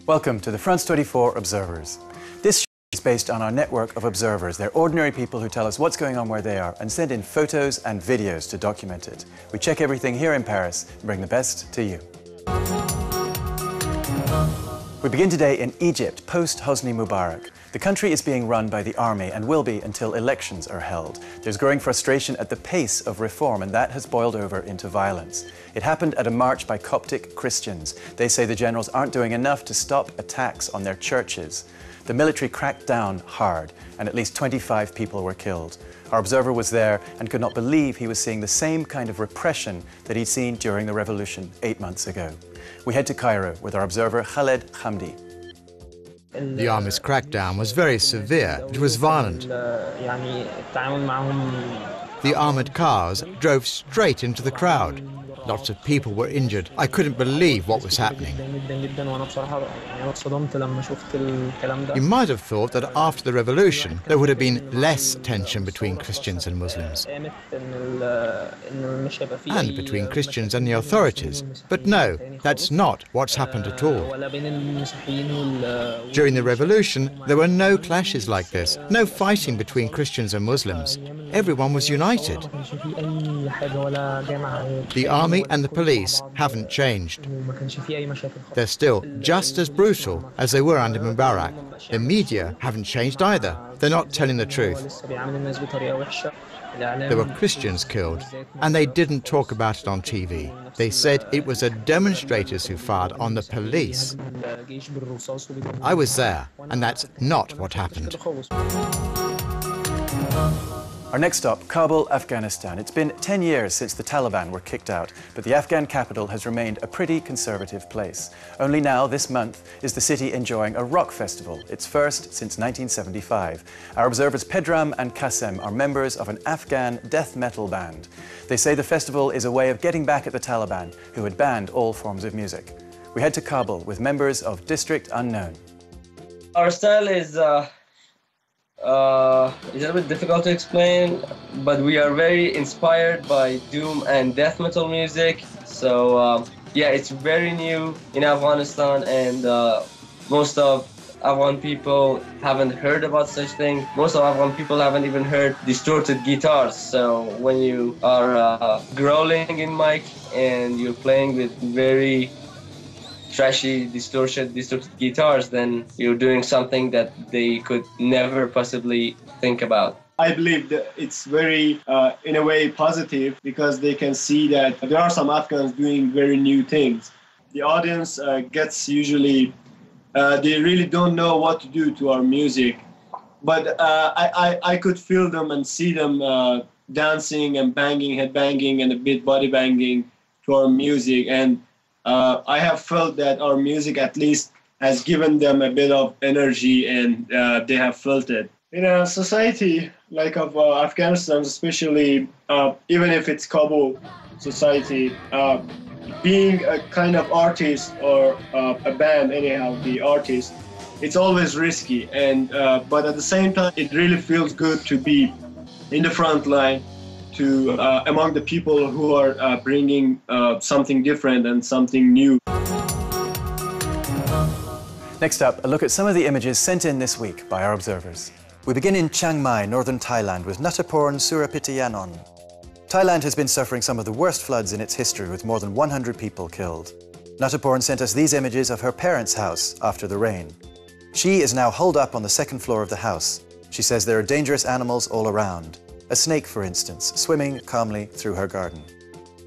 Welcome to the France 24 Observers. This show is based on our network of observers. They're ordinary people who tell us what's going on where they are and send in photos and videos to document it. We check everything here in Paris and bring the best to you. We begin today in Egypt, post-Hosni Mubarak. The country is being run by the army and will be until elections are held. There's growing frustration at the pace of reform, and that has boiled over into violence. It happened at a march by Coptic Christians. They say the generals aren't doing enough to stop attacks on their churches. The military cracked down hard, and at least 25 people were killed. Our observer was there and could not believe he was seeing the same kind of repression that he'd seen during the revolution 8 months ago. We head to Cairo with our observer Khaled Hamdi. The army's crackdown was very severe. It was violent. The armoured cars drove straight into the crowd. Lots of people were injured. I couldn't believe what was happening. You might have thought that after the revolution there would have been less tension between Christians and Muslims, and between Christians and the authorities. But no, that's not what's happened at all. During the revolution there were no clashes like this, no fighting between Christians and Muslims. Everyone was united. The army and the police haven't changed. They're still just as brutal as they were under Mubarak. The media haven't changed either. They're not telling the truth. There were Christians killed, and they didn't talk about it on TV. They said it was the demonstrators who fired on the police. I was there, and that's not what happened. Our next stop, Kabul, Afghanistan. It's been 10 years since the Taliban were kicked out, but the Afghan capital has remained a pretty conservative place. Only now, this month, is the city enjoying a rock festival, its first since 1975. Our observers Pedram and Qassem are members of an Afghan death metal band. They say the festival is a way of getting back at the Taliban, who had banned all forms of music. We head to Kabul with members of District Unknown. Our style is a little bit difficult to explain, but we are very inspired by doom and death metal music. So yeah, it's very new in Afghanistan, and most of Afghan people haven't heard about such thing. Most of Afghan people haven't even heard distorted guitars. So when you are growling in mic and you're playing with very trashy, distorted guitars, then you're doing something that they could never possibly think about. I believe that it's very, in a way, positive, because they can see that there are some Afghans doing very new things. The audience gets usually, they really don't know what to do to our music, but I could feel them and see them dancing and banging, head banging and a bit body banging to our music, and I have felt that our music at least has given them a bit of energy, and they have felt it. In a society like of Afghanistan, especially, even if it's Kabul society, being a kind of artist or a band, anyhow, the artist, it's always risky. And but at the same time, it really feels good to be in the front line, to among the people who are bringing something different and something new. Next up, a look at some of the images sent in this week by our observers. We begin in Chiang Mai, northern Thailand, with Nuttapurn Surapitiyanon. Thailand has been suffering some of the worst floods in its history, with more than 100 people killed. Nuttapurn sent us these images of her parents' house after the rain. She is now holed up on the second floor of the house. She says there are dangerous animals all around. A snake, for instance, swimming calmly through her garden.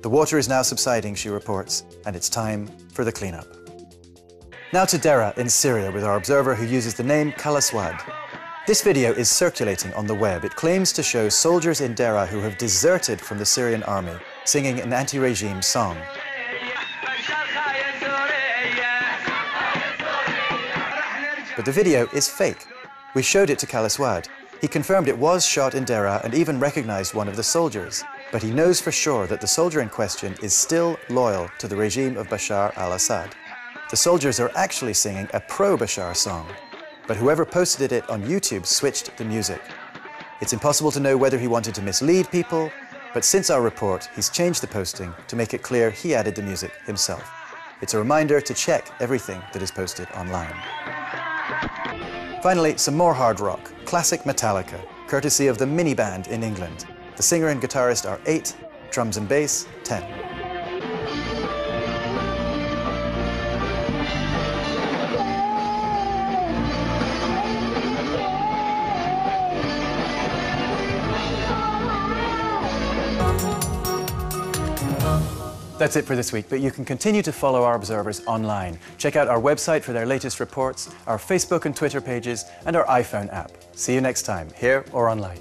The water is now subsiding, she reports, and it's time for the cleanup. Now to Dera in Syria with our observer who uses the name Kalaswad. This video is circulating on the web. It claims to show soldiers in Dera who have deserted from the Syrian army, singing an anti-regime song. But the video is fake. We showed it to Kalaswad. He confirmed it was shot in Dera and even recognized one of the soldiers. But he knows for sure that the soldier in question is still loyal to the regime of Bashar al-Assad. The soldiers are actually singing a pro-Bashar song, but whoever posted it on YouTube switched the music. It's impossible to know whether he wanted to mislead people, but since our report, he's changed the posting to make it clear he added the music himself. It's a reminder to check everything that is posted online. Finally, some more hard rock, classic Metallica, courtesy of the Mini Band in England. The singer and guitarist are 8, drums and bass 10. That's it for this week, but you can continue to follow our observers online. Check out our website for their latest reports, our Facebook and Twitter pages, and our iPhone app. See you next time, here or online.